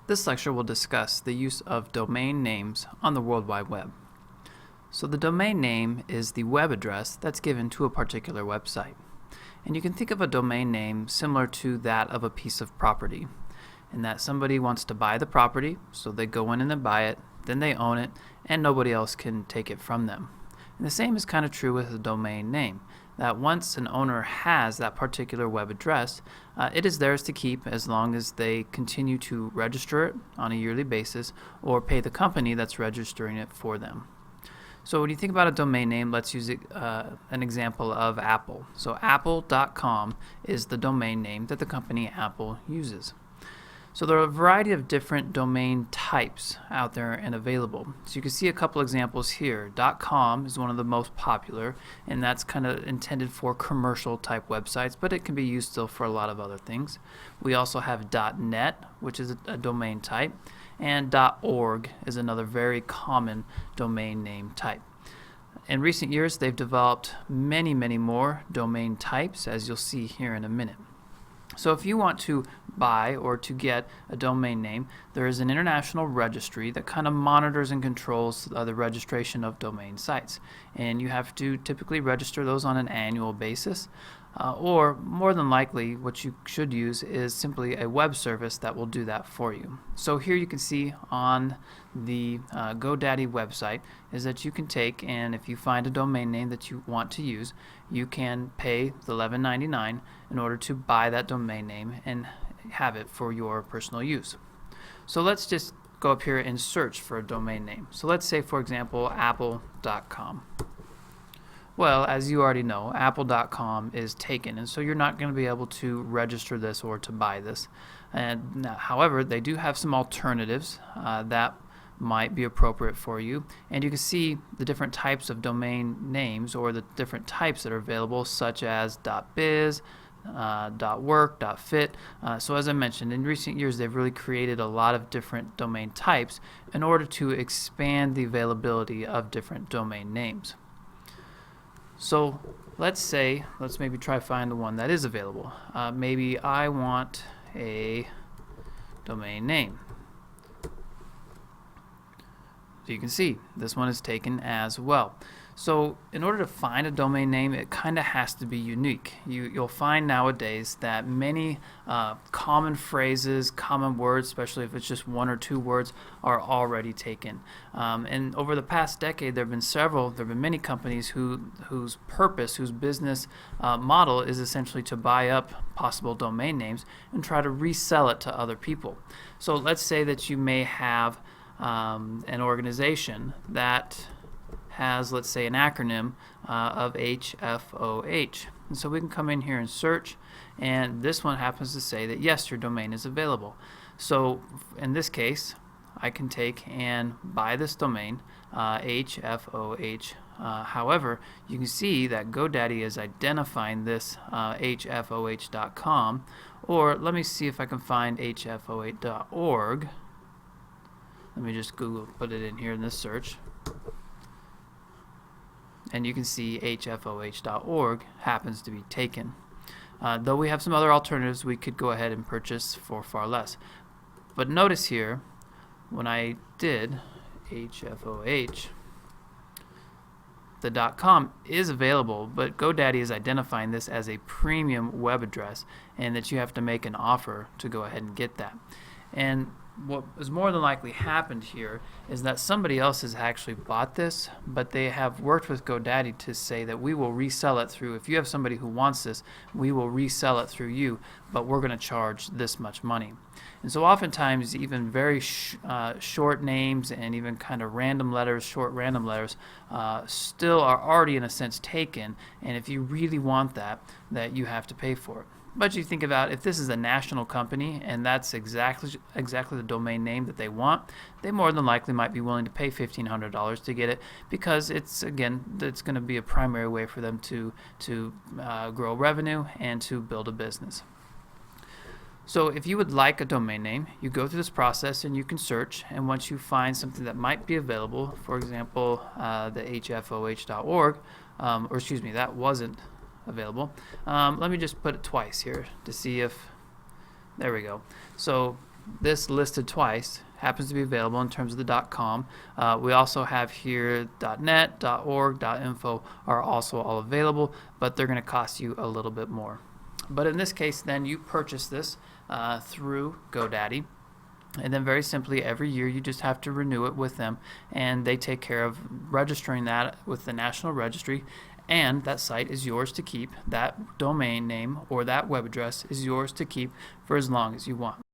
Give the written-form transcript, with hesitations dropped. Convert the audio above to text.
This lecture will discuss the use of domain names on the World Wide Web. So the domain name is the web address that's given to a particular website. And you can think of a domain name similar to that of a piece of property, in that somebody wants to buy the property, so they go in and they buy it, then they own it, and nobody else can take it from them. And the same is kind of true with a domain name, that once an owner has that particular web address, it is theirs to keep as long as they continue to register it on a yearly basis or pay the company that's registering it for them. So when you think about a domain name, let's use an example of Apple. So apple.com is the domain name that the company Apple uses. So there are a variety of different domain types out there and available. So you can see a couple examples here. .com is one of the most popular, and that's kind of intended for commercial type websites, but it can be used still for a lot of other things. We also have .net, which is a domain type, and .org is another very common domain name type. In recent years, they've developed many more domain types, as you'll see here in a minute. So if you want to buy or to get a domain name, there is an international registry that kind of monitors and controls the registration of domain sites. And you have to typically register those on an annual basis. Or more than likely, what you should use is simply a web service that will do that for you. So here you can see on the GoDaddy website is that you can take, and if you find a domain name that you want to use, you can pay the $11.99 in order to buy that domain name and have it for your personal use. So let's just go up here and search for a domain name. So let's say, for example, apple.com. Well, as you already know, apple.com is taken, and so you're not going to be able to register this or to buy this. And however, they do have some alternatives that might be appropriate for you, and you can see the different types of domain names or the different types that are available, such as .biz, .work, .fit. So as I mentioned, in recent years they've really created a lot of different domain types in order to expand the availability of different domain names. So let's maybe try find the one that is available. Maybe I want a domain name. So you can see this one is taken as well. So in order to find a domain name, it kind of has to be unique. You'll find nowadays that many common phrases, common words, especially if it's just one or two words, are already taken. And over the past decade, there have been many companies whose business model is essentially to buy up possible domain names and try to resell it to other people. So let's say that you may have an organization that has, let's say, an acronym of HFOH. And so we can come in here and search, and this one happens to say that yes, your domain is available. So in this case, I can take and buy this domain, HFOH. However, you can see that GoDaddy is identifying this HFOH.com, or let me see if I can find HFOH.org. Let me just put it in here in this search. And you can see hfoh.org happens to be taken. Though we have some other alternatives we could go ahead and purchase for far less. But notice here, when I did HFOH, the .com is available, but GoDaddy is identifying this as a premium web address, and that you have to make an offer to go ahead and get that. And what has more than likely happened here is that somebody else has actually bought this, but they have worked with GoDaddy to say that we will resell it through, if you have somebody who wants this, we will resell it through you, but we're going to charge this much money. And so oftentimes even very short names and even kind of short random letters still are already in a sense taken, and if you really want that you have to pay for it. But you think about, if this is a national company and that's exactly the domain name that they want, they more than likely might be willing to pay $1,500 to get it, because it's going to be a primary way for them to grow revenue and to build a business. So if you would like a domain name, you go through this process and you can search, and once you find something that might be available, for example, the hfoh.org, or excuse me, that wasn't available. Let me just put it twice here to see if, there we go. So this listed twice happens to be available in terms of the .com. We also have here .net, .org, .info are also all available, but they're going to cost you a little bit more. But in this case, then you purchase this through GoDaddy. And then very simply, every year you just have to renew it with them, and they take care of registering that with the National Registry, and that site is yours to keep. That domain name or that web address is yours to keep for as long as you want.